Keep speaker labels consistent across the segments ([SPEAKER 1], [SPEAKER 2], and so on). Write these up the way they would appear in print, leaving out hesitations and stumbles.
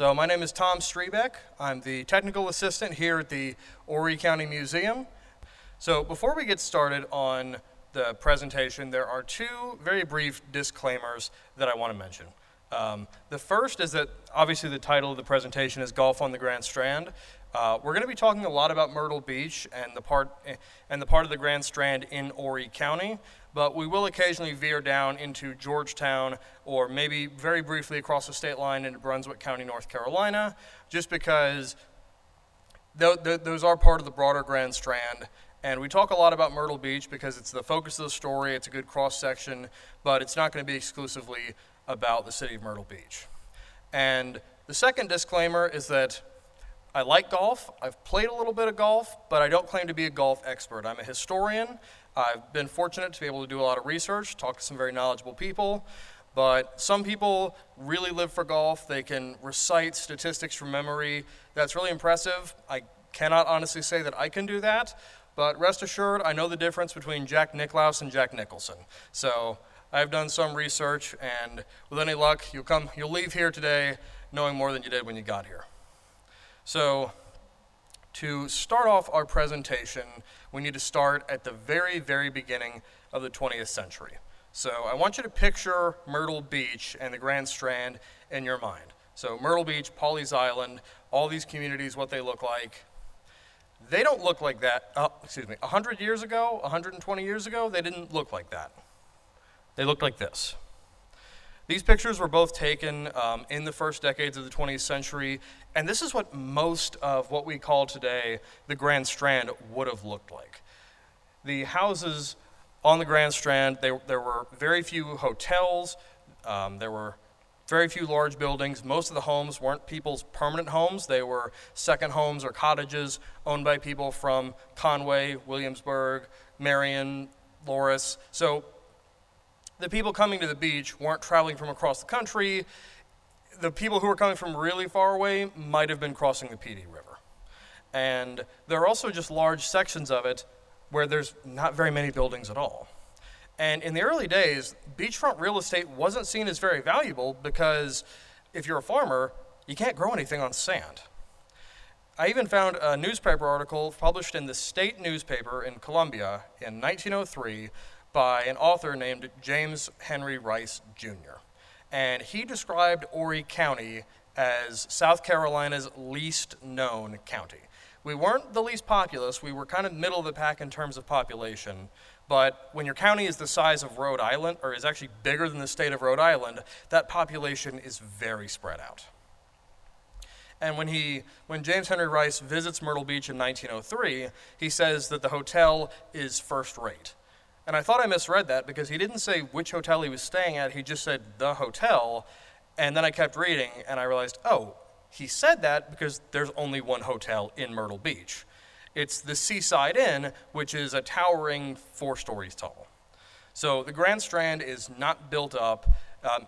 [SPEAKER 1] So my name is Tom Strebeck. I'm the technical assistant here at the Horry County Museum. So before we get started on the presentation, there are two very brief disclaimers that I want to mention. The first is that obviously the title of the presentation is Golf on the Grand Strand. We're going to be talking a lot about Myrtle Beach and the part of the Grand Strand in Horry County, but we will occasionally veer down into Georgetown or maybe very briefly across the state line into Brunswick County, North Carolina, just because those are part of the broader Grand Strand. And we talk a lot about Myrtle Beach because it's the focus of the story, it's a good cross-section, but it's not going to be exclusively about the city of Myrtle Beach. And the second disclaimer is that I like golf, I've played a little bit of golf, but I don't claim to be a golf expert. I'm a historian. I've been fortunate to be able to do a lot of research, talk to some very knowledgeable people, but some people really live for golf. They can recite statistics from memory. That's really impressive. I cannot honestly say that I can do that, but rest assured, I know the difference between Jack Nicklaus and Jack Nicholson. So I've done some research, and with any luck, you'll leave here today knowing more than you did when you got here. So to start off our presentation, we need to start at the very, very beginning of the 20th century. So I want you to picture Myrtle Beach and the Grand Strand in your mind. So Myrtle Beach, Pawleys Island, all these communities, what they look like. They don't look like that, 100 years ago, 120 years ago, they didn't look like that. They looked like this. These pictures were both taken in the first decades of the 20th century, and this is what most of what we call today the Grand Strand would have looked like. The houses on the Grand Strand, there were very few hotels, there were very few large buildings. Most of the homes weren't people's permanent homes. They were second homes or cottages owned by people from Conway, Williamsburg, Marion, Loris. So the people coming to the beach weren't traveling from across the country. The people who were coming from really far away might have been crossing the PD River. And there are also just large sections of it where there's not very many buildings at all. And in the early days, beachfront real estate wasn't seen as very valuable because if you're a farmer, you can't grow anything on sand. I even found a newspaper article published in the state newspaper in Columbia in 1903 by an author named James Henry Rice, Jr. And he described Horry County as South Carolina's least known county. We weren't the least populous, we were kind of middle of the pack in terms of population, but when your county is the size of Rhode Island, or is actually bigger than the state of Rhode Island, that population is very spread out. And when James Henry Rice visits Myrtle Beach in 1903, he says that the hotel is first rate. And I thought I misread that because he didn't say which hotel he was staying at, he just said the hotel, and then I kept reading and I realized, oh, he said that because there's only one hotel in Myrtle Beach. It's the Seaside Inn, which is a towering 4 stories tall. So the Grand Strand is not built up.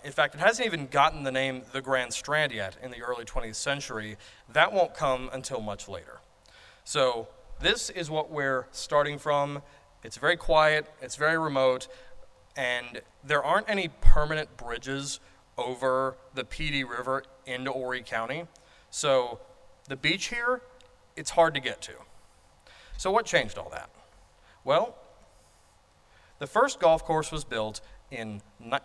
[SPEAKER 1] In fact, it hasn't even gotten the name the Grand Strand yet in the early 20th century. That won't come until much later. So this is what we're starting from. It's very quiet, it's very remote, and there aren't any permanent bridges over the PD River into Horry County. So the beach here, it's hard to get to. So what changed all that? Well, the first golf course was built in the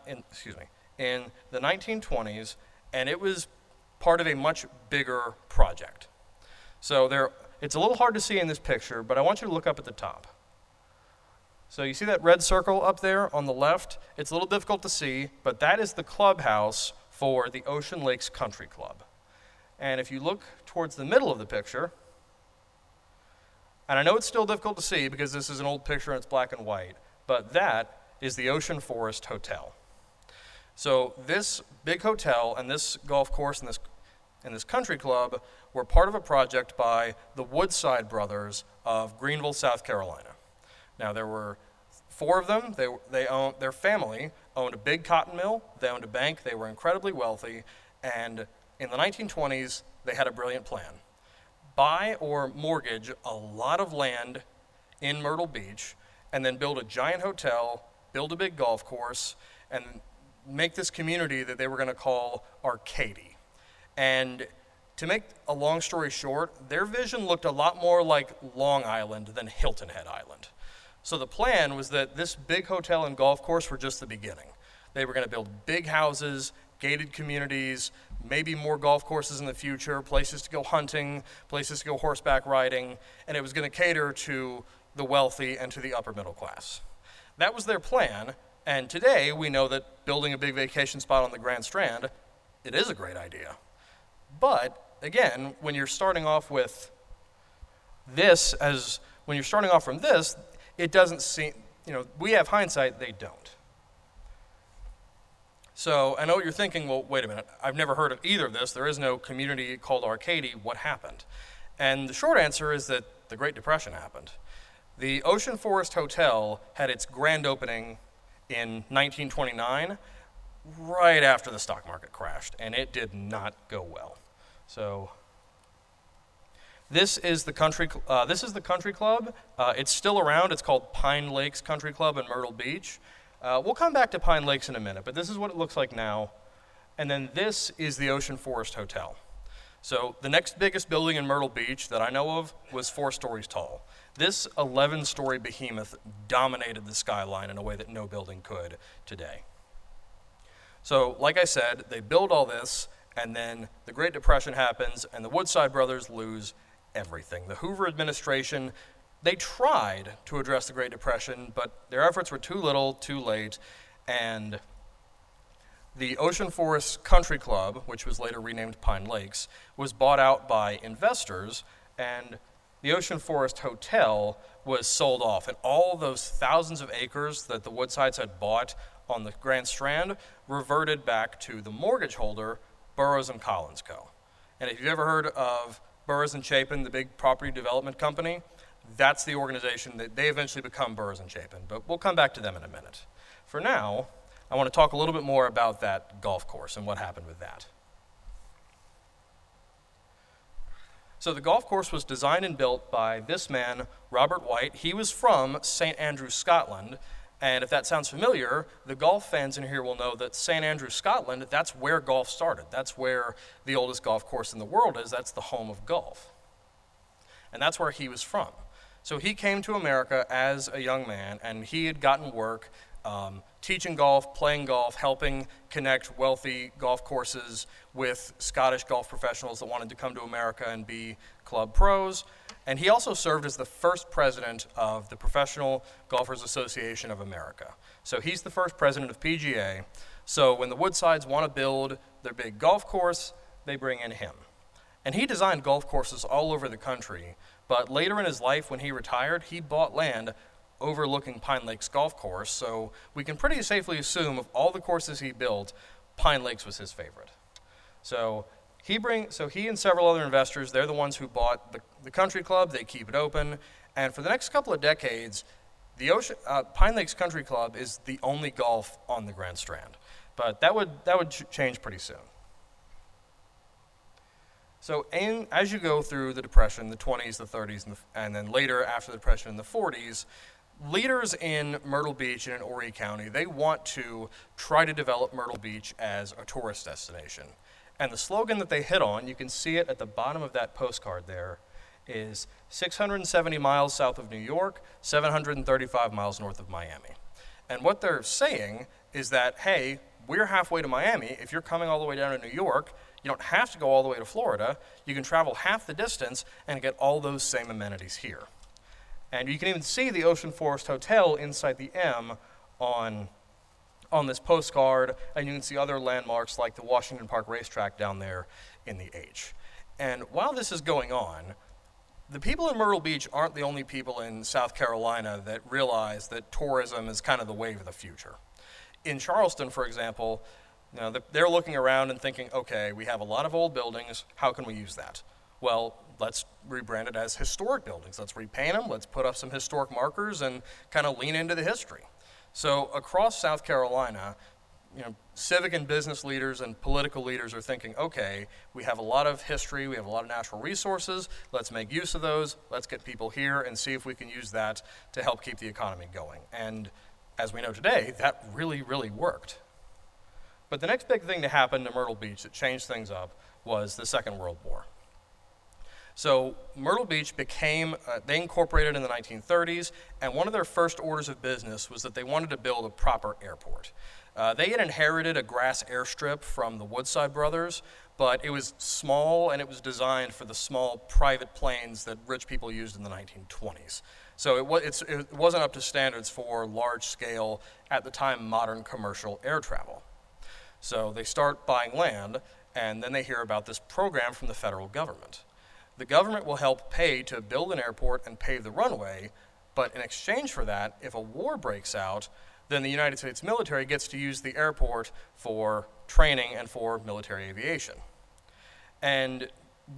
[SPEAKER 1] 1920s, and it was part of a much bigger project. So it's a little hard to see in this picture, but I want you to look up at the top. So you see that red circle up there on the left? It's a little difficult to see, but that is the clubhouse for the Ocean Lakes Country Club. And if you look towards the middle of the picture, and I know it's still difficult to see because this is an old picture and it's black and white, but that is the Ocean Forest Hotel. So this big hotel and this golf course and this country club were part of a project by the Woodside brothers of Greenville, South Carolina. Now, there were 4 of them. Their family owned a big cotton mill. They owned a bank. They were incredibly wealthy. And in the 1920s, they had a brilliant plan. Buy or mortgage a lot of land in Myrtle Beach, and then build a giant hotel, build a big golf course, and make this community that they were going to call Arcady. And to make a long story short, their vision looked a lot more like Long Island than Hilton Head Island. So the plan was that this big hotel and golf course were just the beginning. They were going to build big houses, gated communities, maybe more golf courses in the future, places to go hunting, places to go horseback riding, and it was going to cater to the wealthy and to the upper middle class. That was their plan, and today we know that building a big vacation spot on the Grand Strand, it is a great idea. But again, when you're starting off with this when you're starting off from this, it doesn't seem, we have hindsight, they don't. So I know what you're thinking, well, wait a minute, I've never heard of either of this. There is no community called Arcady. What happened? And the short answer is that the Great Depression happened. The Ocean Forest Hotel had its grand opening in 1929, right after the stock market crashed, and it did not go well. So this is the country club. It's still around. It's called Pine Lakes Country Club in Myrtle Beach. We'll come back to Pine Lakes in a minute, but this is what it looks like now. And then this is the Ocean Forest Hotel. So the next biggest building in Myrtle Beach that I know of was 4 stories tall. This 11-story behemoth dominated the skyline in a way that no building could today. So like I said, they build all this, and then the Great Depression happens, and the Woodside brothers lose everything. The Hoover administration, they tried to address the Great Depression, but their efforts were too little, too late, and the Ocean Forest Country Club, which was later renamed Pine Lakes, was bought out by investors, and the Ocean Forest Hotel was sold off, and all those thousands of acres that the Woodsides had bought on the Grand Strand reverted back to the mortgage holder, Burroughs and Collins Co. And if you've ever heard of Burroughs and Chapin, the big property development company, that's the organization that they eventually become Burroughs and Chapin, but we'll come back to them in a minute. For now, I want to talk a little bit more about that golf course and what happened with that. So the golf course was designed and built by this man, Robert White. He was from St. Andrews, Scotland, and if that sounds familiar, the golf fans in here will know that St. Andrews, Scotland, that's where golf started. That's where the oldest golf course in the world is. That's the home of golf. And that's where he was from. So he came to America as a young man, and he had gotten work teaching golf, playing golf, helping connect wealthy golf courses with Scottish golf professionals that wanted to come to America and be club pros. And he also served as the first president of the Professional Golfers Association of America. So he's the first president of PGA. So when the Woodsides want to build their big golf course, they bring in him. And he designed golf courses all over the country, but later in his life when he retired, he bought land overlooking Pine Lakes Golf Course, so we can pretty safely assume of all the courses he built, Pine Lakes was his favorite. So he and several other investors, they're the ones who bought the country club, they keep it open, and for the next couple of decades, the Pine Lakes Country Club is the only golf on the Grand Strand, but that would change pretty soon. So as you go through the Depression, the 20s, the 30s, and then later after the Depression in the 40s, leaders in Myrtle Beach and in Horry County, they want to try to develop Myrtle Beach as a tourist destination. And the slogan that they hit on, you can see it at the bottom of that postcard there, is 670 miles south of New York, 735 miles north of Miami. And what they're saying is that, hey, we're halfway to Miami. If you're coming all the way down to New York, you don't have to go all the way to Florida. You can travel half the distance and get all those same amenities here. And you can even see the Ocean Forest Hotel inside the M on this postcard, and you can see other landmarks like the Washington Park Racetrack down there in the H. And while this is going on, the people in Myrtle Beach aren't the only people in South Carolina that realize that tourism is kind of the wave of the future. In Charleston, for example, they're looking around and thinking, okay, we have a lot of old buildings, how can we use that? Well, let's rebrand it as historic buildings. Let's repaint them, let's put up some historic markers and kind of lean into the history. So across South Carolina, civic and business leaders and political leaders are thinking, okay, we have a lot of history, we have a lot of natural resources, let's make use of those, let's get people here and see if we can use that to help keep the economy going. And as we know today, that really, really worked. But the next big thing to happen to Myrtle Beach that changed things up was the Second World War. So Myrtle Beach became, they incorporated in the 1930s, and one of their first orders of business was that they wanted to build a proper airport. They had inherited a grass airstrip from the Woodside brothers, but it was small and it was designed for the small private planes that rich people used in the 1920s. So it wasn't up to standards for large-scale, at the time, modern commercial air travel. So they start buying land, and then they hear about this program from the federal government. The government will help pay to build an airport and pave the runway, but in exchange for that, if a war breaks out, then the United States military gets to use the airport for training and for military aviation. And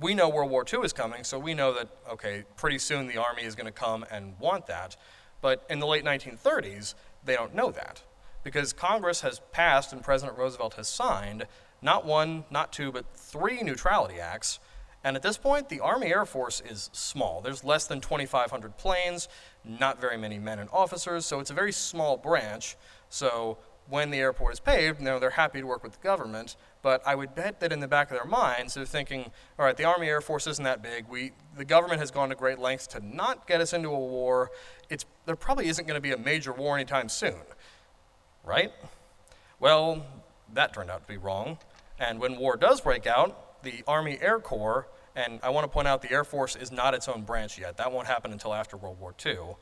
[SPEAKER 1] we know World War II is coming, so we know that, okay, pretty soon the Army is going to come and want that. But in the late 1930s, they don't know that, because Congress has passed and President Roosevelt has signed not one, not two, but 3 neutrality acts. And at this point, the Army Air Force is small. There's less than 2,500 planes, not very many men and officers, so it's a very small branch. So when the airport is paved, they're happy to work with the government, but I would bet that in the back of their minds, they're thinking, all right, the Army Air Force isn't that big. The government has gone to great lengths to not get us into a war. There probably isn't going to be a major war anytime soon, right? Well, that turned out to be wrong. And when war does break out, the Army Air Corps, and I want to point out the Air Force is not its own branch yet. That won't happen until after World War II.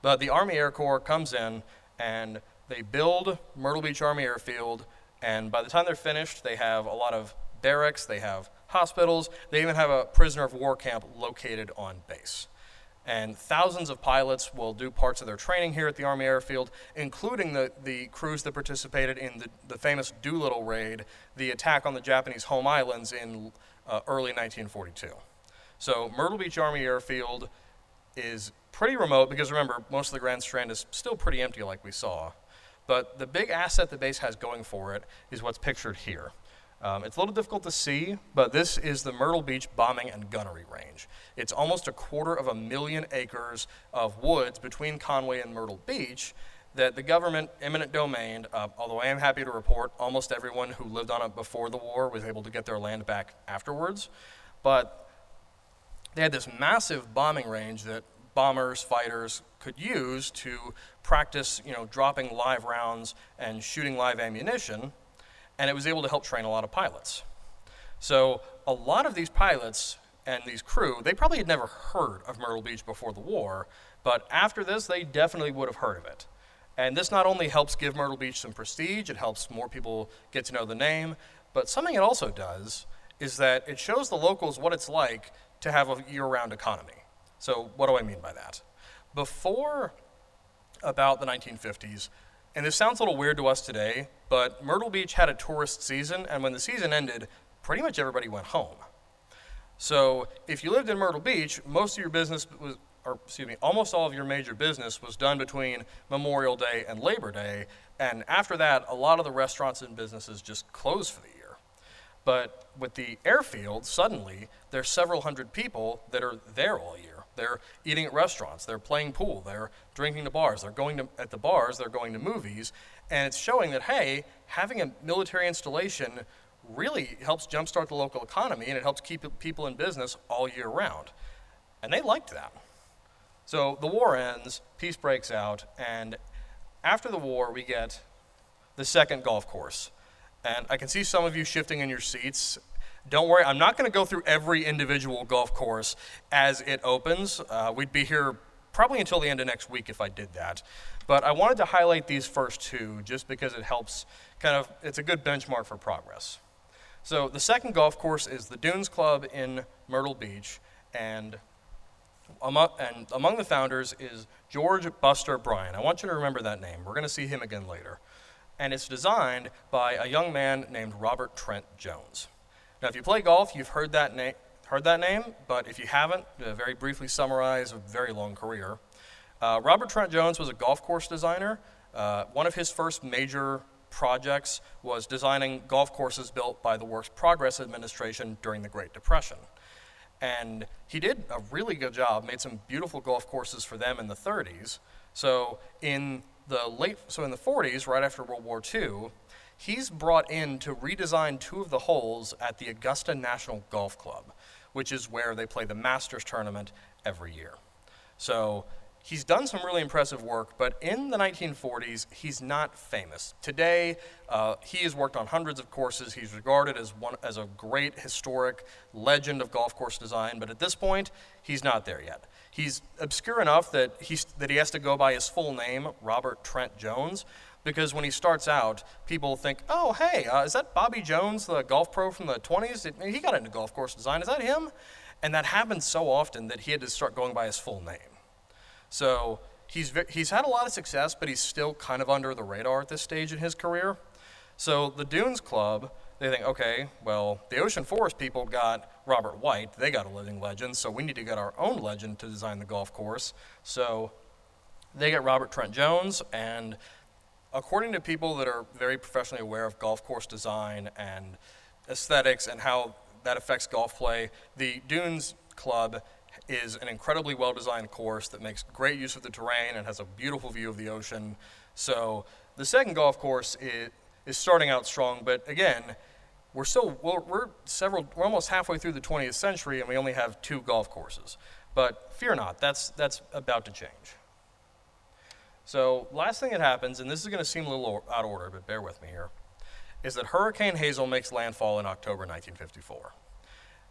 [SPEAKER 1] But the Army Air Corps comes in and they build Myrtle Beach Army Airfield, and by the time they're finished, they have a lot of barracks, they have hospitals, they even have a prisoner of war camp located on base. And thousands of pilots will do parts of their training here at the Army Airfield, including the crews that participated in the famous Doolittle raid, the attack on the Japanese home islands in early 1942. So Myrtle Beach Army Airfield is pretty remote because, remember, most of the Grand Strand is still pretty empty like we saw. But the big asset the base has going for it is what's pictured here. It's a little difficult to see, but this is the Myrtle Beach Bombing and Gunnery Range. It's almost 250,000 acres of woods between Conway and Myrtle Beach that the government, eminent domain, although I am happy to report almost everyone who lived on it before the war was able to get their land back afterwards. But they had this massive bombing range that bombers, fighters could use to practice, dropping live rounds and shooting live ammunition. And it was able to help train a lot of pilots. So a lot of these pilots and these crew, they probably had never heard of Myrtle Beach before the war, but after this, they definitely would have heard of it. And this not only helps give Myrtle Beach some prestige, it helps more people get to know the name, but something it also does is that it shows the locals what it's like to have a year-round economy. So what do I mean by that? Before about the 1950s, and this sounds a little weird to us today, but Myrtle Beach had a tourist season, and when the season ended, pretty much everybody went home. So if you lived in Myrtle Beach, most of your business was, almost all of your major business was done between Memorial Day and Labor Day, and after that, a lot of the restaurants and businesses just closed for the year. But with the airfield, suddenly, there's several hundred people that are there all year. They're eating at restaurants, they're playing pool, they're drinking to bars, they're going to, at the bars, they're going to movies, and it's showing that, hey, having a military installation really helps jumpstart the local economy, and it helps keep people in business all year round. And they liked that. So the war ends, peace breaks out, and after the war, we get the second golf course. And I can see some of you shifting in your seats. Don't worry, I'm not going to go through every individual golf course as it opens. We'd be here probably until the end of next week if I did that. But I wanted to highlight these first two just because it helps it's a good benchmark for progress. So the second golf course is the Dunes Club in Myrtle Beach, and among the founders is George Buster Bryan. I want you to remember that name. We're going to see him again later. And it's designed by a young man named Robert Trent Jones. Now, if you play golf, you've heard that name, but if you haven't, to very briefly summarize a very long career. Robert Trent Jones was a golf course designer. One of his first major projects was designing golf courses built by the Works Progress Administration during the Great Depression. And he did a really good job, made some beautiful golf courses for them in the 30s. So in the 40s, right after World War II, he's brought in to redesign 2 of the holes at the Augusta National Golf Club, which is where they play the Masters tournament every year. So he's done some really impressive work, but in the 1940s, he's not famous. Today, he has worked on hundreds of courses. He's regarded as a great historic legend of golf course design, but at this point, he's not there yet. He's obscure enough that he has to go by his full name, Robert Trent Jones, because when he starts out, people think, oh, hey, is that Bobby Jones, the golf pro from the 20s? He got into golf course design. Is that him? And that happens so often that he had to start going by his full name. So he's had a lot of success, but he's still kind of under the radar at this stage in his career. So the Dunes Club, they think, okay, well, the Ocean Forest people got Robert White. They got a living legend, so we need to get our own legend to design the golf course. So they get Robert Trent Jones, and according to people that are very professionally aware of golf course design and aesthetics and how that affects golf play, the Dunes Club is an incredibly well-designed course that makes great use of the terrain and has a beautiful view of the ocean. So the second golf course is starting out strong, but again, we're almost halfway through the 20th century and we only have 2 golf courses. But fear not, that's about to change. So last thing that happens, and this is going to seem a little out of order, but bear with me here, is that Hurricane Hazel makes landfall in October 1954.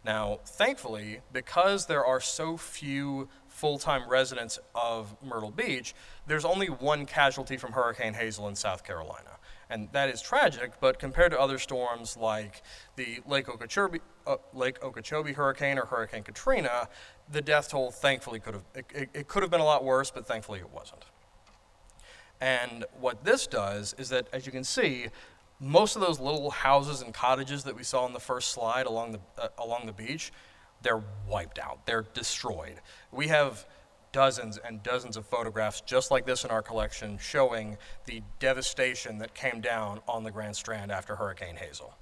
[SPEAKER 1] Now, thankfully, because there are so few full-time residents of Myrtle Beach, there's only 1 casualty from Hurricane Hazel in South Carolina. And that is tragic, but compared to other storms like the Lake Okeechobee hurricane or Hurricane Katrina, the death toll thankfully could have been a lot worse, but thankfully it wasn't. And what this does is that, as you can see, most of those little houses and cottages that we saw on the first slide along the beach, they're wiped out. They're destroyed. We have dozens and dozens of photographs just like this in our collection showing the devastation that came down on the Grand Strand after Hurricane Hazel.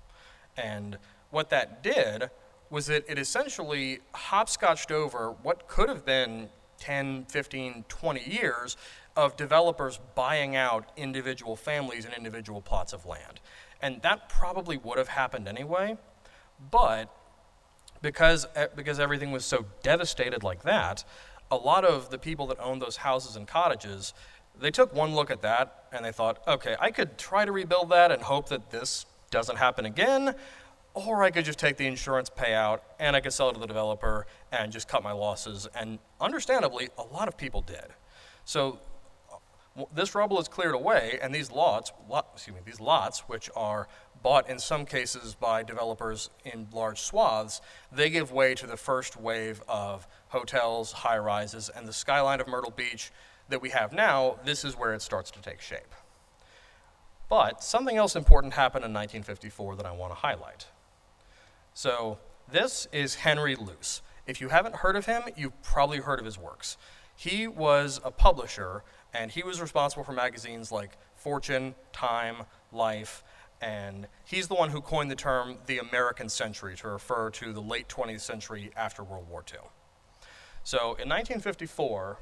[SPEAKER 1] And what that did was that it essentially hopscotched over what could have been 10, 15, 20 years of developers buying out individual families and individual plots of land. And that probably would have happened anyway, but because everything was so devastated like that, a lot of the people that owned those houses and cottages, they took one look at that and they thought, okay, I could try to rebuild that and hope that this doesn't happen again, or I could just take the insurance payout and I could sell it to the developer and just cut my losses. And understandably, a lot of people did. So this rubble is cleared away, and these lots, which are bought in some cases by developers in large swaths, they give way to the first wave of hotels, high-rises, and the skyline of Myrtle Beach that we have now. This is where it starts to take shape. But something else important happened in 1954 that I want to highlight. So this is Henry Luce. If you haven't heard of him, you've probably heard of his works. He was a publisher, and he was responsible for magazines like Fortune, Time, Life, and he's the one who coined the term the American century to refer to the late 20th century after World War II. So in 1954,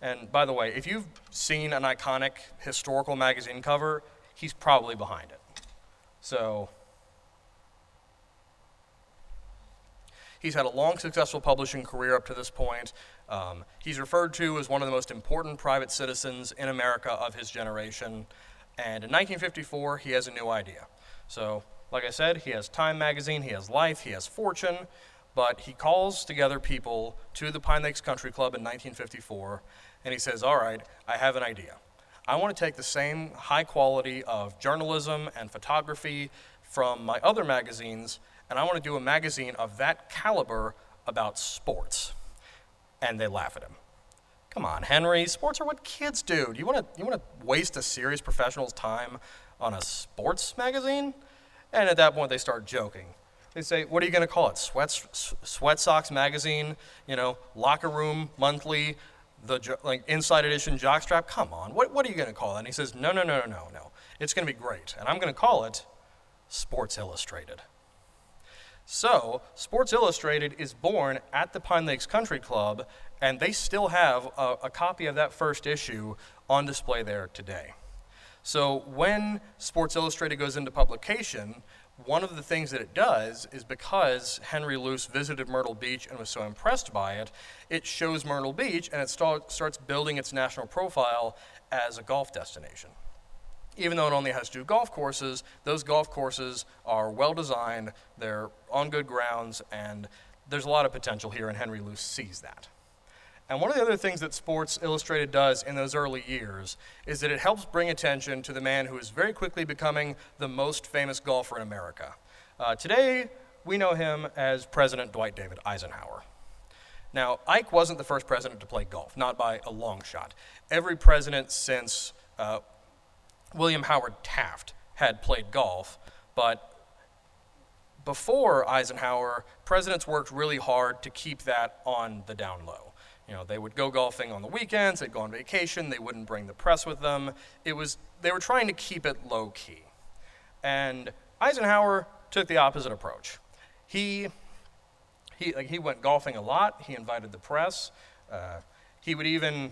[SPEAKER 1] and by the way, if you've seen an iconic historical magazine cover, he's probably behind it. So he's had a long, successful publishing career up to this point. He's referred to as one of the most important private citizens in America of his generation. And in 1954, he has a new idea. So, like I said, he has Time magazine, he has Life, he has Fortune, but he calls together people to the Pine Lakes Country Club in 1954, and he says, all right, I have an idea. I want to take the same high quality of journalism and photography from my other magazines, and I want to do a magazine of that caliber about sports. And they laugh at him. Come on, Henry, sports are what kids do. Do you want to waste a serious professional's time on a sports magazine? And at that point, they start joking. They say, what are you going to call it? Sweat Socks magazine, locker room monthly, like inside edition jockstrap? Come on, what are you going to call that? And he says, no. It's going to be great. And I'm going to call it Sports Illustrated. So, Sports Illustrated is born at the Pine Lakes Country Club, and they still have a copy of that first issue on display there today. So when Sports Illustrated goes into publication, one of the things that it does is because Henry Luce visited Myrtle Beach and was so impressed by it, it shows Myrtle Beach and it starts building its national profile as a golf destination. Even though it only has 2 golf courses, those golf courses are well designed, they're on good grounds, and there's a lot of potential here, and Henry Luce sees that. And one of the other things that Sports Illustrated does in those early years is that it helps bring attention to the man who is very quickly becoming the most famous golfer in America. Today, we know him as President Dwight David Eisenhower. Now, Ike wasn't the first president to play golf, not by a long shot. Every president since William Howard Taft had played golf, but before Eisenhower, presidents worked really hard to keep that on the down low. You know, they would go golfing on the weekends, they'd go on vacation, they wouldn't bring the press with them. They were trying to keep it low key. And Eisenhower took the opposite approach. He went golfing a lot, he invited the press. He would even,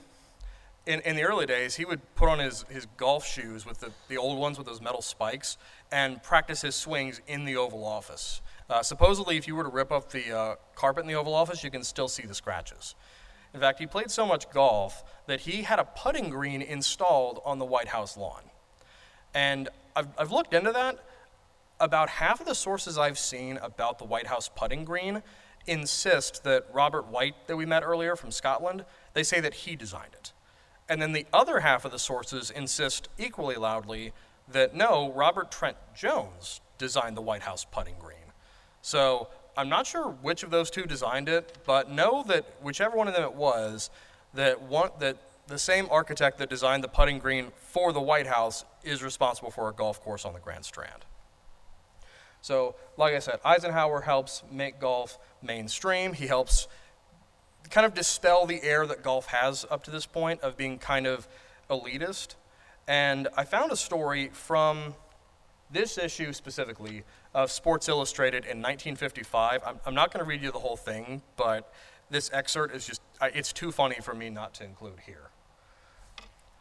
[SPEAKER 1] in the early days, he would put on his golf shoes with the old ones with those metal spikes and practice his swings in the Oval Office. Supposedly, if you were to rip up the carpet in the Oval Office, you can still see the scratches. In fact, he played so much golf that he had a putting green installed on the White House lawn. And I've looked into that. About half of the sources I've seen about the White House putting green insist that Robert White, that we met earlier from Scotland, they say that he designed it. And then the other half of the sources insist equally loudly that no, Robert Trent Jones designed the White House putting green. So I'm not sure which of those two designed it, but know that whichever one of them it was, that the same architect that designed the putting green for the White House is responsible for a golf course on the Grand Strand. So, like I said, Eisenhower helps make golf mainstream. He helps kind of dispel the air that golf has up to this point of being kind of elitist. And I found a story from this issue specifically of Sports Illustrated in 1955. I'm not going to read you the whole thing, but this excerpt is just, it's too funny for me not to include here.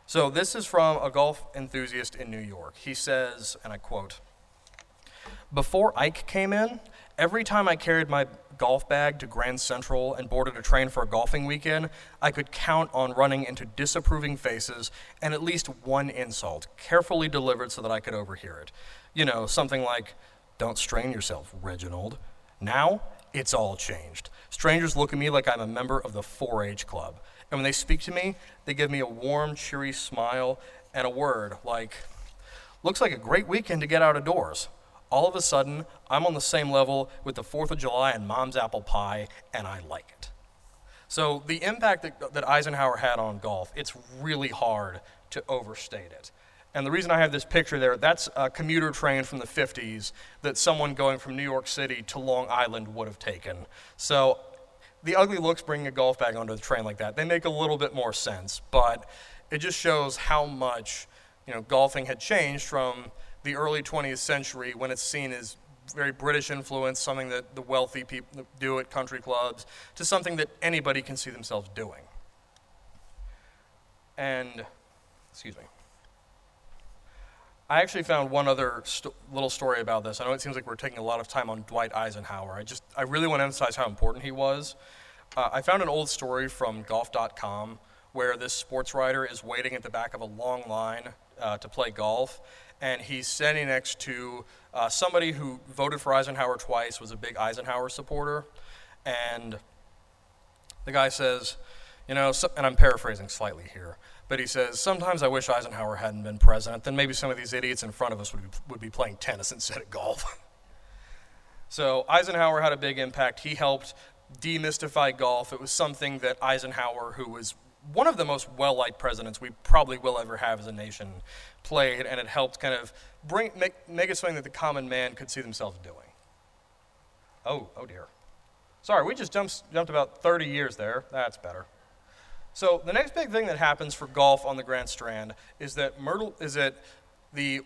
[SPEAKER 1] So this is from a golf enthusiast in New York. He says, and I quote, "Before Ike came in, every time I carried my golf bag to Grand Central and boarded a train for a golfing weekend, I could count on running into disapproving faces and at least one insult, carefully delivered so that I could overhear it. You know, something like, 'Don't strain yourself, Reginald.' Now, it's all changed. Strangers look at me like I'm a member of the 4-H club. And when they speak to me, they give me a warm, cheery smile and a word like, 'Looks like a great weekend to get out of doors.' All of a sudden, I'm on the same level with the 4th of July and Mom's apple pie, and I like it." So the impact that Eisenhower had on golf, it's really hard to overstate it. And the reason I have this picture there, that's a commuter train from the 50s that someone going from New York City to Long Island would have taken. So the ugly looks bringing a golf bag onto the train like that, they make a little bit more sense, but it just shows how much, golfing had changed from the early 20th century when it's seen as very British influence, something that the wealthy people do at country clubs, to something that anybody can see themselves doing. And, I actually found one other little story about this. I know it seems like we're taking a lot of time on Dwight Eisenhower. I really want to emphasize how important he was. I found an old story from golf.com where this sports writer is waiting at the back of a long line to play golf, and he's standing next to somebody who voted for Eisenhower twice, was a big Eisenhower supporter, and the guy says, and I'm paraphrasing slightly here, but he says, "Sometimes I wish Eisenhower hadn't been president, then maybe some of these idiots in front of us would be playing tennis instead of golf." So Eisenhower had a big impact. He helped demystify golf. It was something that Eisenhower, who was one of the most well-liked presidents we probably will ever have as a nation, played, and it helped kind of make it something that the common man could see themselves doing. Oh dear. Sorry, we just jumped about 30 years there. That's better. So the next big thing that happens for golf on the Grand Strand is that the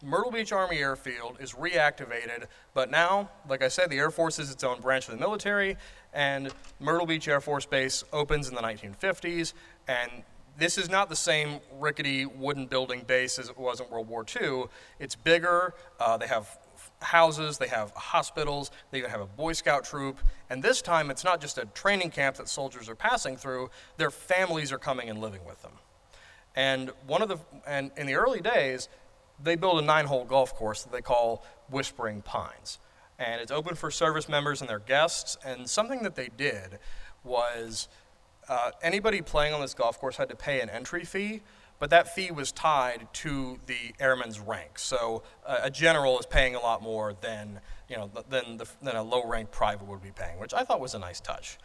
[SPEAKER 1] Myrtle Beach Army Airfield is reactivated, but now, like I said, the Air Force is its own branch of the military, and Myrtle Beach Air Force Base opens in the 1950s, and this is not the same rickety wooden building base as it was in World War II. It's bigger, they have houses, they have hospitals, they even have a Boy Scout troop, and this time it's not just a training camp that soldiers are passing through, their families are coming and living with them. And in the early days, they build a 9-hole golf course that they call Whispering Pines. And it's open for service members and their guests, and something that they did was anybody playing on this golf course had to pay an entry fee, but that fee was tied to the airman's rank. So a general is paying a lot more than a low-ranked private would be paying, which I thought was a nice touch.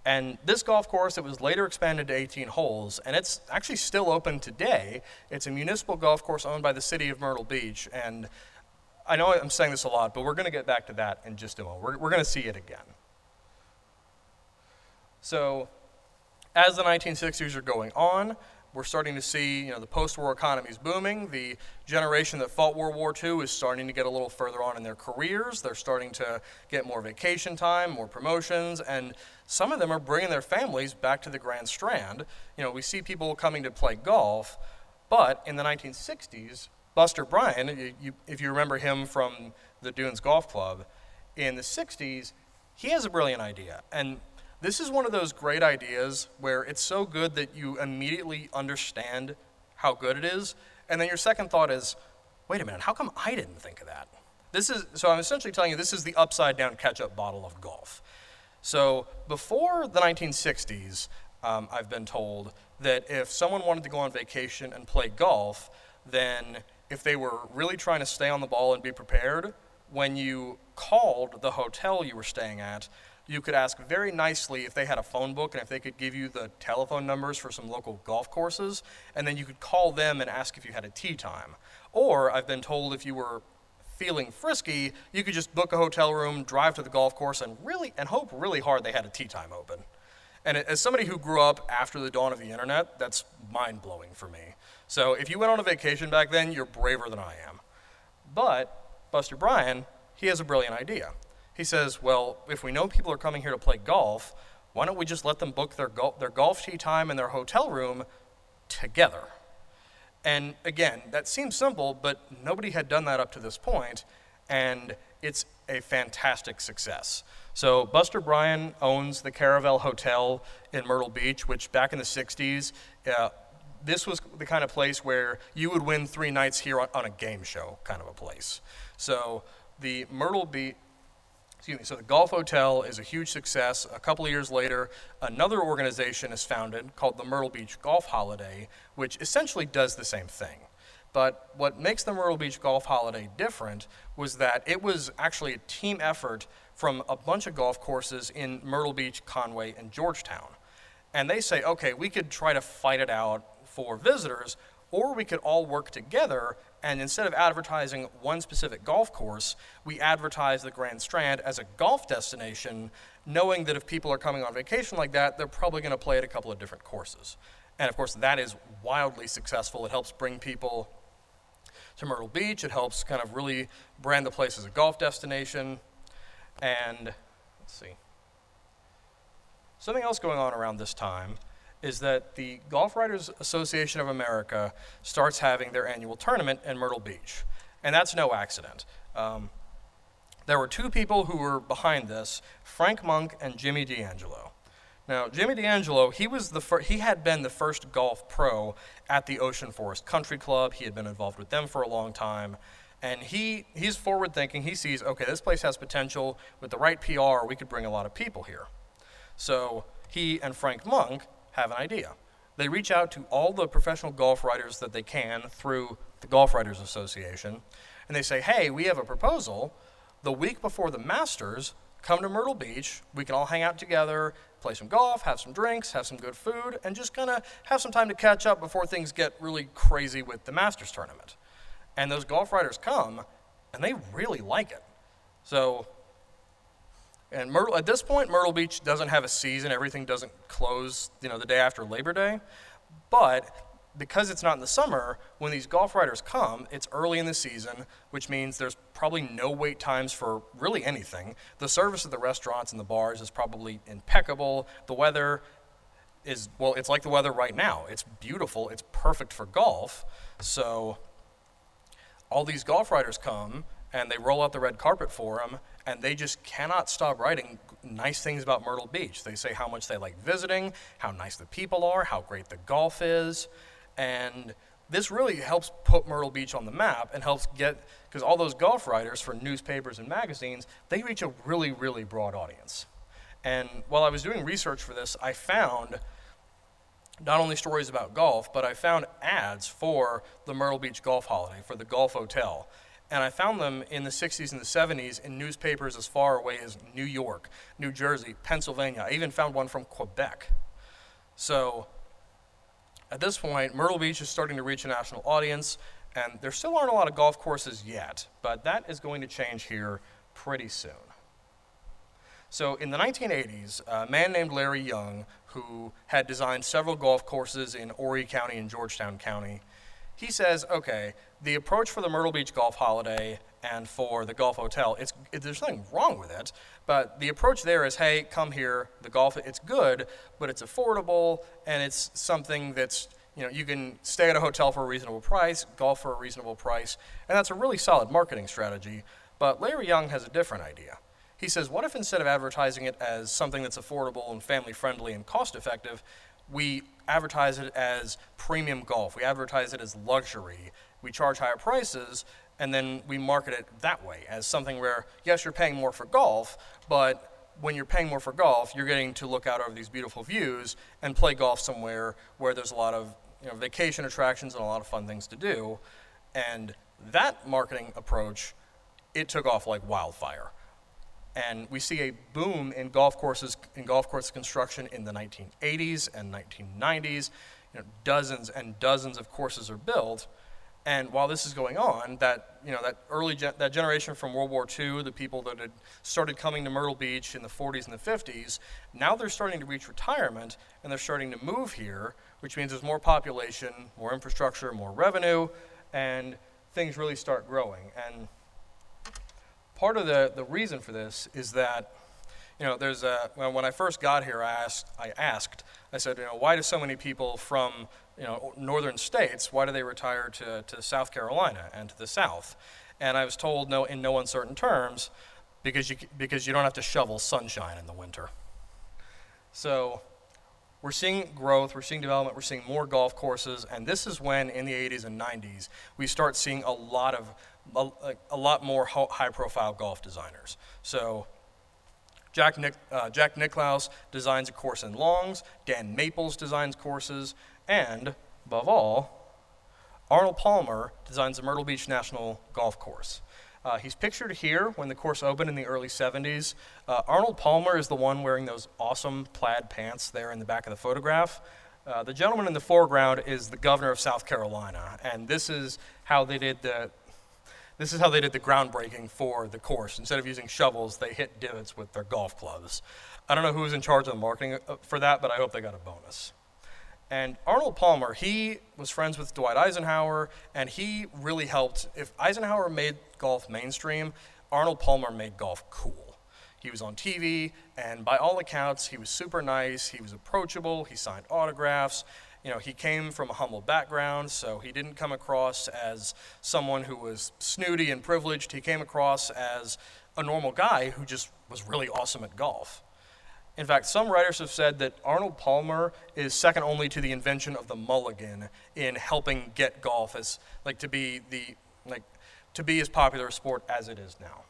[SPEAKER 1] And this golf course, it was later expanded to 18 holes, and it's actually still open today. It's a municipal golf course owned by the city of Myrtle Beach, and I know I'm saying this a lot, but we're going to get back to that in just a moment. We're going to see it again. So as the 1960s are going on, we're starting to see, the post-war economy is booming. The generation that fought World War II is starting to get a little further on in their careers. They're starting to get more vacation time, more promotions, and some of them are bringing their families back to the Grand Strand. We see people coming to play golf, but in the 1960s, Buster Bryan, if you remember him from the Dunes Golf Club, in the 60s, he has a brilliant idea. And this is one of those great ideas where it's so good that you immediately understand how good it is, and then your second thought is, wait a minute, how come I didn't think of that? So I'm essentially telling you this is the upside-down ketchup bottle of golf. So before the 1960s, I've been told that if someone wanted to go on vacation and play golf, then if they were really trying to stay on the ball and be prepared, when you called the hotel you were staying at, you could ask very nicely if they had a phone book and if they could give you the telephone numbers for some local golf courses, and then you could call them and ask if you had a tee time. Or I've been told if you were feeling frisky, you could just book a hotel room, drive to the golf course, and hope really hard they had a tee time open. And as somebody who grew up after the dawn of the internet, that's mind-blowing for me. So if you went on a vacation back then, you're braver than I am. But Buster Bryan, he has a brilliant idea. He says, well, if we know people are coming here to play golf, why don't we just let them book their golf tee time and their hotel room together? And again, that seems simple, but nobody had done that up to this point, and it's a fantastic success. So Buster Bryan owns the Caravel Hotel in Myrtle Beach, which back in the 60s, this was the kind of place where you would win 3 nights here on a game show kind of a place. So the Golf Hotel is a huge success. A couple of years later, another organization is founded called the Myrtle Beach Golf Holiday, which essentially does the same thing. But what makes the Myrtle Beach Golf Holiday different was that it was actually a team effort from a bunch of golf courses in Myrtle Beach, Conway, and Georgetown. And they say, okay, we could try to fight it out for visitors, or we could all work together, and instead of advertising one specific golf course, we advertise the Grand Strand as a golf destination, knowing that if people are coming on vacation like that, they're probably going to play at a couple of different courses. And of course, that is wildly successful. It helps bring people to Myrtle Beach. It helps kind of really brand the place as a golf destination. And let's see. Something else going on around this time is that the Golf Writers Association of America starts having their annual tournament in Myrtle Beach. And that's no accident. There were 2 people who were behind this, Frank Monk and Jimmy D'Angelo. Now, Jimmy D'Angelo, he had been the first golf pro at the Ocean Forest Country Club. He had been involved with them for a long time. And he's forward-thinking. He sees, okay, this place has potential. With the right PR, we could bring a lot of people here. So he and Frank Monk have an idea. They reach out to all the professional golf writers that they can through the Golf Writers Association, and they say, hey, we have a proposal. The week before the Masters, come to Myrtle Beach. We can all hang out together, play some golf, have some drinks, have some good food, and just kind of have some time to catch up before things get really crazy with the Masters tournament. And those golf writers come, and they really like it. And at this point, Myrtle Beach doesn't have a season. Everything doesn't close, the day after Labor Day. But because it's not in the summer, when these golf writers come, it's early in the season, which means there's probably no wait times for really anything. The service at the restaurants and the bars is probably impeccable. The weather, well, it's like the weather right now. It's beautiful, it's perfect for golf. So all these golf writers come and they roll out the red carpet for them, and they just cannot stop writing nice things about Myrtle Beach. They say how much they like visiting, how nice the people are, how great the golf is, and this really helps put Myrtle Beach on the map and helps get, because all those golf writers for newspapers and magazines, they reach a really, really broad audience. And while I was doing research for this, I found not only stories about golf, but I found ads for the Myrtle Beach Golf Holiday, for the Golf Hotel. And I found them in the 60s and the 70s in newspapers as far away as New York, New Jersey, Pennsylvania. I even found one from Quebec. So at this point, Myrtle Beach is starting to reach a national audience, and there still aren't a lot of golf courses yet, but that is going to change here pretty soon. So in the 1980s, a man named Larry Young, who had designed several golf courses in Horry County and Georgetown County, he says, okay, the approach for the Myrtle Beach Golf Holiday and for the Golf Hotel, there's nothing wrong with it, but the approach there is, hey, come here, the golf, it's good, but it's affordable, and it's something that's, you can stay at a hotel for a reasonable price, golf for a reasonable price, and that's a really solid marketing strategy. But Larry Young has a different idea. He says, what if instead of advertising it as something that's affordable and family-friendly and cost-effective, we advertise it as premium golf. We advertise it as luxury. We charge higher prices, and then we market it that way as something where, yes, you're paying more for golf, but when you're paying more for golf, you're getting to look out over these beautiful views and play golf somewhere where there's a lot of vacation attractions and a lot of fun things to do. And that marketing approach, it took off like wildfire. And we see a boom in golf course construction in the 1980s and 1990s. Dozens and dozens of courses are built. And while this is going on, that generation from World War II, the people that had started coming to Myrtle Beach in the 40s and the 50s, now they're starting to reach retirement and they're starting to move here, which means there's more population, more infrastructure, more revenue, and things really start growing. And part of the reason for this is that, when I first got here, I said, why do so many people from, northern states, why do they retire to South Carolina and to the South? And I was told, in no uncertain terms, because you don't have to shovel sunshine in the winter. So we're seeing growth, we're seeing development, we're seeing more golf courses, and this is when, in the 80s and 90s, we start seeing a lot more high-profile golf designers. So Jack Nicklaus designs a course in Longs, Dan Maples designs courses, and, above all, Arnold Palmer designs the Myrtle Beach National Golf Course. He's pictured here when the course opened in the early 70s. Arnold Palmer is the one wearing those awesome plaid pants there in the back of the photograph. The gentleman in the foreground is the governor of South Carolina, and this is how they did the groundbreaking for the course. Instead of using shovels, they hit divots with their golf clubs. I don't know who was in charge of the marketing for that, but I hope they got a bonus. And Arnold Palmer, he was friends with Dwight Eisenhower, and he really helped. If Eisenhower made golf mainstream, Arnold Palmer made golf cool. He was on TV, and by all accounts, he was super nice, he was approachable, he signed autographs. He came from a humble background, so he didn't come across as someone who was snooty and privileged. He came across as a normal guy who just was really awesome at golf. In fact, some writers have said that Arnold Palmer is second only to the invention of the mulligan in helping get golf to be as popular a sport as it is now.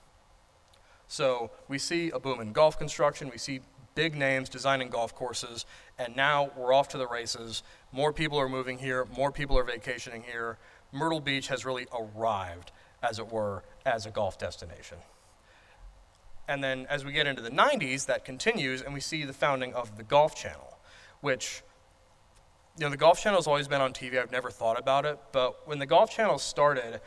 [SPEAKER 1] So we see a boom in golf construction, we see big names designing golf courses, and now we're off to the races. More people are moving here, more people are vacationing here. Myrtle Beach has really arrived, as it were, as a golf destination. And then as we get into the 90s, that continues, and we see the founding of the Golf Channel, which, the Golf Channel has always been on TV. I've never thought about it, but when the Golf Channel started,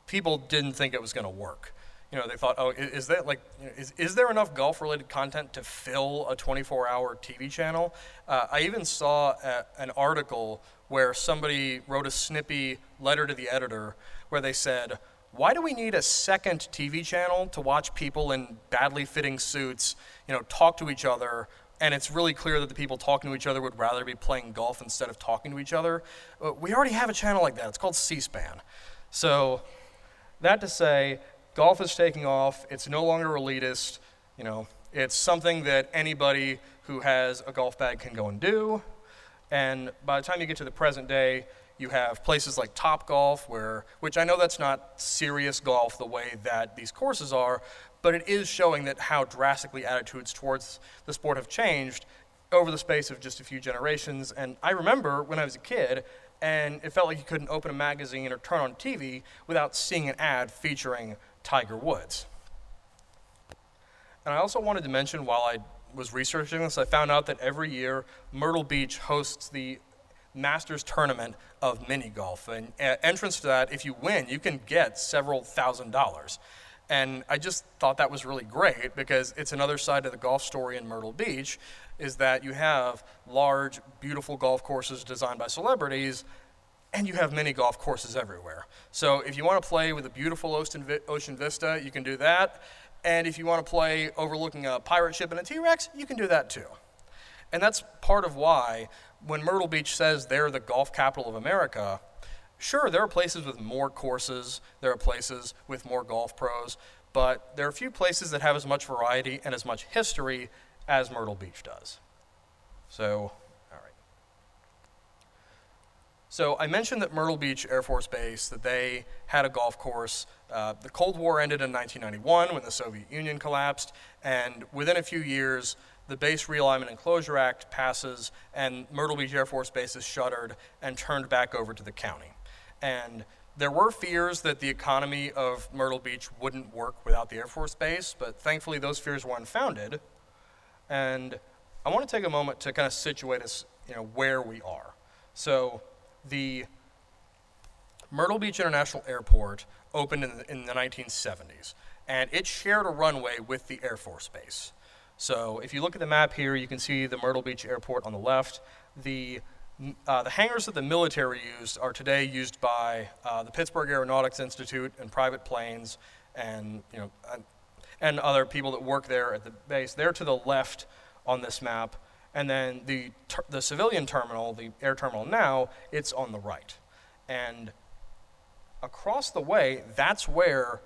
[SPEAKER 1] people didn't think it was going to work. They thought, is there enough golf-related content to fill a 24-hour TV channel? I even saw an article where somebody wrote a snippy letter to the editor where they said, why do we need a second TV channel to watch people in badly fitting suits, talk to each other and it's really clear that the people talking to each other would rather be playing golf instead of talking to each other. We already have a channel like that. It's called C-SPAN. So that to say, golf is taking off. It's no longer elitist. It's something that anybody who has a golf bag can go and do. And by the time you get to the present day, you have places like Topgolf, which I know that's not serious golf the way that these courses are, but it is showing that how drastically attitudes towards the sport have changed over the space of just a few generations. And I remember when I was a kid, and it felt like you couldn't open a magazine or turn on TV without seeing an ad featuring Tiger Woods. And I also wanted to mention, while I was researching this, I found out that every year Myrtle Beach hosts the Masters tournament of mini golf. And entrance to that, if you win, you can get several $1,000s. And I just thought that was really great, because it's another side of the golf story in Myrtle Beach, is that you have large, beautiful golf courses designed by celebrities, and you have mini golf courses everywhere. So if you want to play with a beautiful ocean vista, you can do that. And if you want to play overlooking a pirate ship and a T-Rex, you can do that too. And that's part of why, when Myrtle Beach says they're the golf capital of America, sure, there are places with more courses, there are places with more golf pros, but there are a few places that have as much variety and as much history as Myrtle Beach does. So, all right. So I mentioned that Myrtle Beach Air Force Base, that they had a golf course. The Cold War ended in 1991 when the Soviet Union collapsed, and within a few years, the Base Realignment and Closure Act passes, and Myrtle Beach Air Force Base is shuttered and turned back over to the county. And there were fears that the economy of Myrtle Beach wouldn't work without the Air Force Base, but thankfully those fears were unfounded. And I want to take a moment to kind of situate us, where we are. So the Myrtle Beach International Airport opened in the 1970s, and it shared a runway with the Air Force Base. So if you look at the map here, you can see the Myrtle Beach Airport on the left. The hangars that the military used are today used by the Pittsburgh Aeronautics Institute and private planes, and and other people that work there at the base. They're to the left on this map, and then the civilian terminal, the air terminal now, it's on the right. And across the way, that's where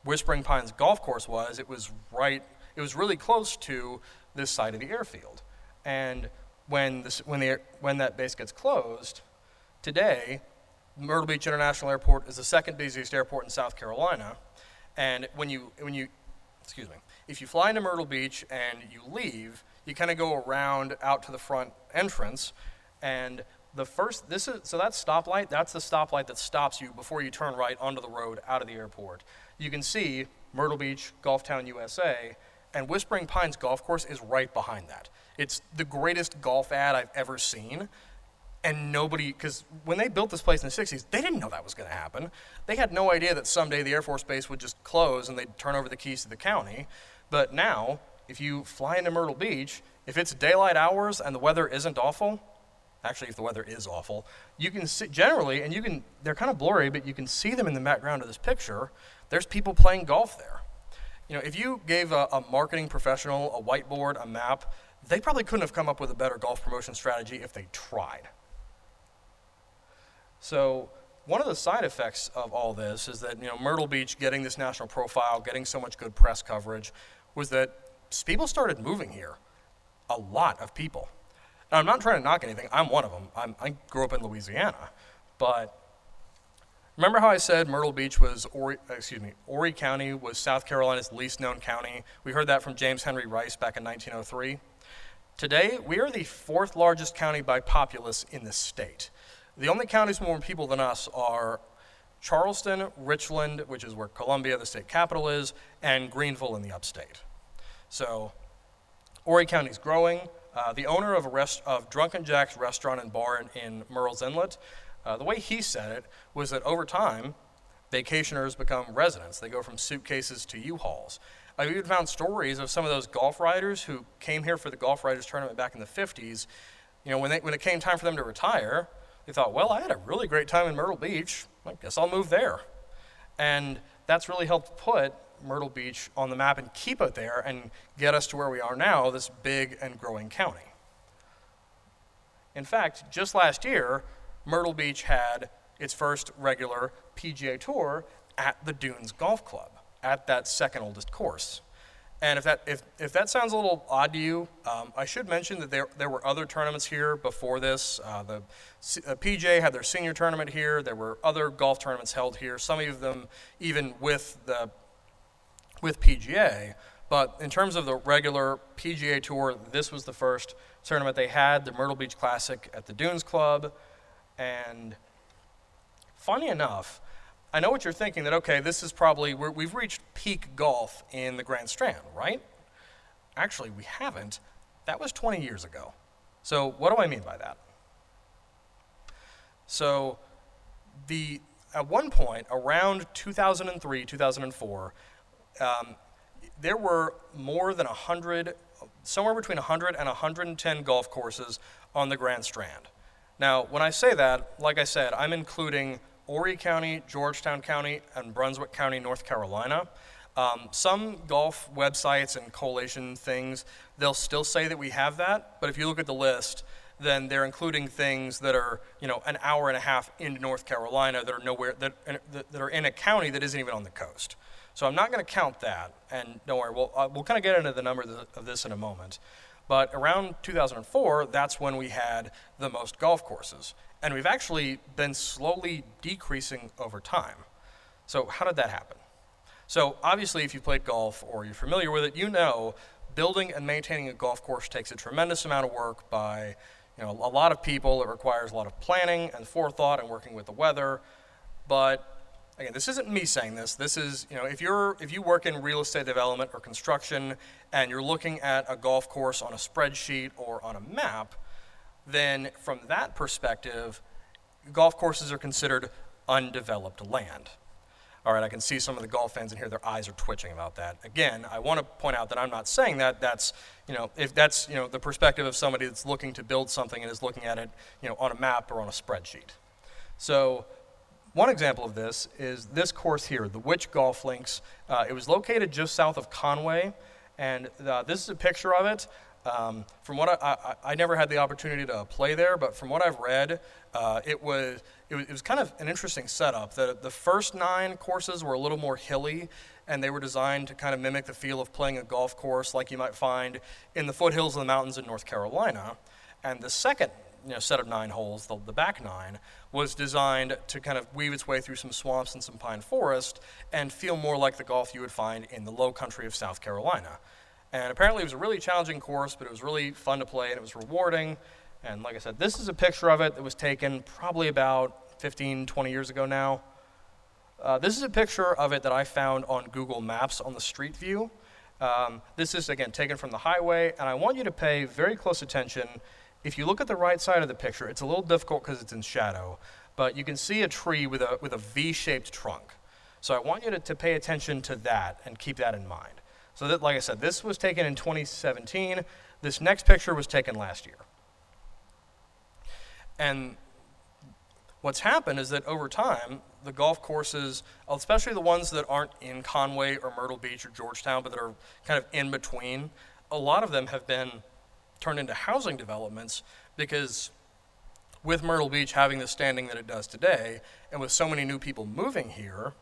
[SPEAKER 1] Whispering Pines Golf Course was. It was really close to this side of the airfield. And when that base gets closed, today, Myrtle Beach International Airport is the second busiest airport in South Carolina. And if you fly into Myrtle Beach and you leave, you kind of go around out to the front entrance, and that stoplight, that's the stoplight that stops you before you turn right onto the road out of the airport. You can see Myrtle Beach, Golf Town, USA, and Whispering Pines Golf Course is right behind that. It's the greatest golf ad I've ever seen, and because when they built this place in the 60s, they didn't know that was going to happen. They had no idea that someday the Air Force Base would just close and they'd turn over the keys to the county. But now, if you fly into Myrtle Beach, if it's daylight hours and the weather isn't awful, actually if the weather is awful, you can see generally, and they're kind of blurry, but you can see them in the background of this picture. There's people playing golf there. If you gave a marketing professional a whiteboard, a map, they probably couldn't have come up with a better golf promotion strategy if they tried. So one of the side effects of all this is that Myrtle Beach getting this national profile, getting so much good press coverage, was that people started moving here. A lot of people. Now, I'm not trying to knock anything. I'm one of them. I grew up in Louisiana, but remember how I said Myrtle Beach was, Horry County was South Carolina's least known county? We heard that from James Henry Rice back in 1903. Today, we are the fourth largest county by populace in the state. The only counties with more people than us are Charleston, Richland, which is where Columbia, the state capital, is, and Greenville in the upstate. So Horry County is growing. The owner of Drunken Jack's restaurant and bar in Murrells Inlet, the way he said it was that over time, vacationers become residents. They go from suitcases to U-Hauls. I've even found stories of some of those golf riders who came here for the Golf Riders Tournament back in the 50s. When it came time for them to retire, they thought, well, I had a really great time in Myrtle Beach. I guess I'll move there. And that's really helped put Myrtle Beach on the map and keep it there and get us to where we are now, this big and growing county. In fact, just last year, Myrtle Beach had its first regular PGA Tour at the Dunes Golf Club, at that second oldest course. And if that sounds a little odd to you, I should mention that there were other tournaments here before this. The PGA had their senior tournament here. There were other golf tournaments held here, some of them even with PGA. But in terms of the regular PGA Tour, this was the first tournament they had, the Myrtle Beach Classic at the Dunes Club. And funny enough, I know what you're thinking, that okay, this is probably, we've reached peak golf in the Grand Strand, right? Actually, we haven't. That was 20 years ago. So what do I mean by that? So at one point, around 2003, 2004, there were more than 100, somewhere between 100 and 110 golf courses on the Grand Strand. Now, when I say that, like I said, I'm including Horry County, Georgetown County, and Brunswick County, North Carolina. Some golf websites and collation things, they'll still say that we have that, but if you look at the list, then they're including things that are, an hour and a half into North Carolina that are nowhere, that are in a county that isn't even on the coast. So I'm not going to count that, and don't worry, we'll kind of get into the number of this in a moment. But around 2004, that's when we had the most golf courses. And we've actually been slowly decreasing over time. So how did that happen? So obviously, if you played golf or you're familiar with it, you know building and maintaining a golf course takes a tremendous amount of work by a lot of people. It requires a lot of planning and forethought and working with the weather. But again, this isn't me saying this. This is, if you work in real estate development or construction and you're looking at a golf course on a spreadsheet or on a map, then from that perspective, golf courses are considered undeveloped land. All right, I can see some of the golf fans in here, their eyes are twitching about that. Again, I want to point out that I'm not saying that. That's, if that's, the perspective of somebody that's looking to build something and is looking at it, on a map or on a spreadsheet. So one example of this is this course here, the Witch Golf Links. It was located just south of Conway, and this is a picture of it. From what I never had the opportunity to play there, but from what I've read, it was kind of an interesting setup. The first 9 courses were a little more hilly, and they were designed to kind of mimic the feel of playing a golf course like you might find in the foothills of the mountains in North Carolina. And the second set of 9 holes, the back 9, was designed to kind of weave its way through some swamps and some pine forest and feel more like the golf you would find in the low country of South Carolina. And apparently it was a really challenging course, but it was really fun to play and it was rewarding. And like I said, this is a picture of it that was taken probably about 15, 20 years ago now. This is a picture of it that I found on Google Maps on the street view. This is, again, taken from the highway, and I want you to pay very close attention. If you look at the right side of the picture, it's a little difficult because it's in shadow, but you can see a tree with a V-shaped trunk. So I want you to pay attention to that and keep that in mind. So that, like I said, this was taken in 2017. This next picture was taken last year. And what's happened is that over time, the golf courses, especially the ones that aren't in Conway or Myrtle Beach or Georgetown, but that are kind of in between, a lot of them have been turned into housing developments because with Myrtle Beach having the standing that it does today, and with so many new people moving here,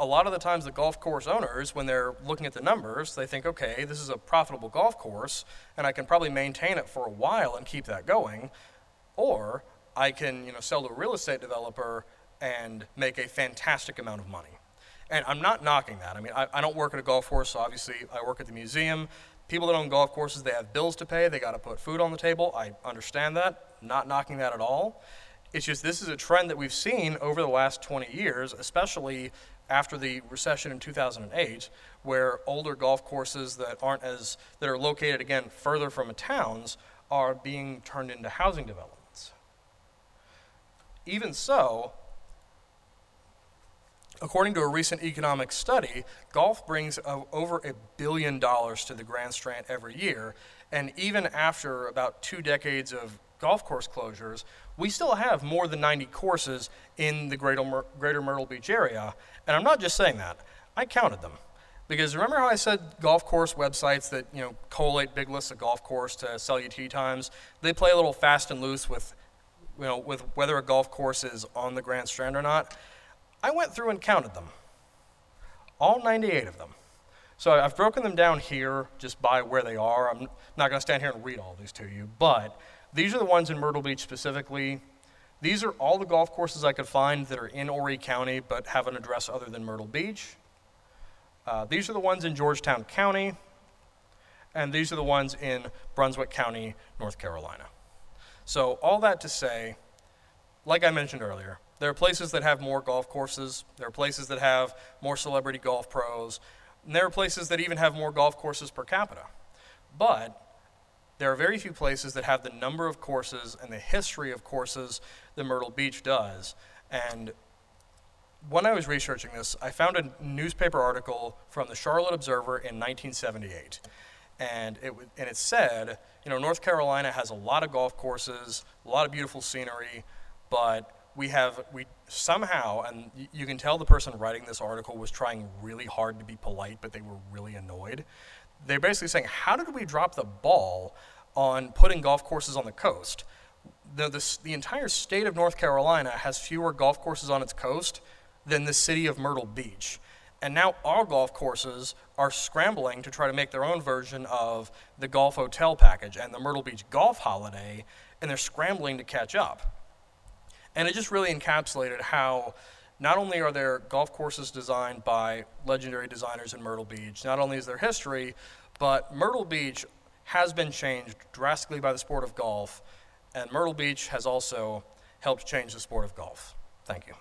[SPEAKER 1] a lot of the times the golf course owners, when they're looking at the numbers, they think, okay, this is a profitable golf course, and I can probably maintain it for a while and keep that going, or I can sell to a real estate developer and make a fantastic amount of money. And I'm not knocking that. I mean, I don't work at a golf course, so obviously I work at the museum. People that own golf courses, they have bills to pay, they got to put food on the table. I understand that, not knocking that at all. It's just this is a trend that we've seen over the last 20 years, especially after the recession in 2008, where older golf courses that are located, again, further from towns are being turned into housing developments. Even so, according to a recent economic study, golf brings over $1 billion to the Grand Strand every year, and even after about 2 decades of golf course closures, we still have more than 90 courses in the greater Myrtle Beach area. And I'm not just saying that. I counted them. Because remember how I said golf course websites that collate big lists of golf course to sell you tee times? They play a little fast and loose with with whether a golf course is on the Grand Strand or not. I went through and counted them, all 98 of them. So I've broken them down here just by where they are. I'm not going to stand here and read all these to you, but these are the ones in Myrtle Beach specifically. These are all the golf courses I could find that are in Horry County but have an address other than Myrtle Beach. These are the ones in Georgetown County, and these are the ones in Brunswick County, North Carolina. So all that to say, like I mentioned earlier, there are places that have more golf courses, there are places that have more celebrity golf pros, and there are places that even have more golf courses per capita. But there are very few places that have the number of courses and the history of courses that Myrtle Beach does. And when I was researching this, I found a newspaper article from the Charlotte Observer in 1978. And it said, North Carolina has a lot of golf courses, a lot of beautiful scenery, but we somehow, and you can tell the person writing this article was trying really hard to be polite, but they were really annoyed. They're basically saying, how did we drop the ball on putting golf courses on the coast? The entire state of North Carolina has fewer golf courses on its coast than the city of Myrtle Beach. And now our golf courses are scrambling to try to make their own version of the golf hotel package and the Myrtle Beach golf holiday, and they're scrambling to catch up. And it just really encapsulated how not only are there golf courses designed by legendary designers in Myrtle Beach, not only is there history, but Myrtle Beach has been changed drastically by the sport of golf, and Myrtle Beach has also helped change the sport of golf. Thank you.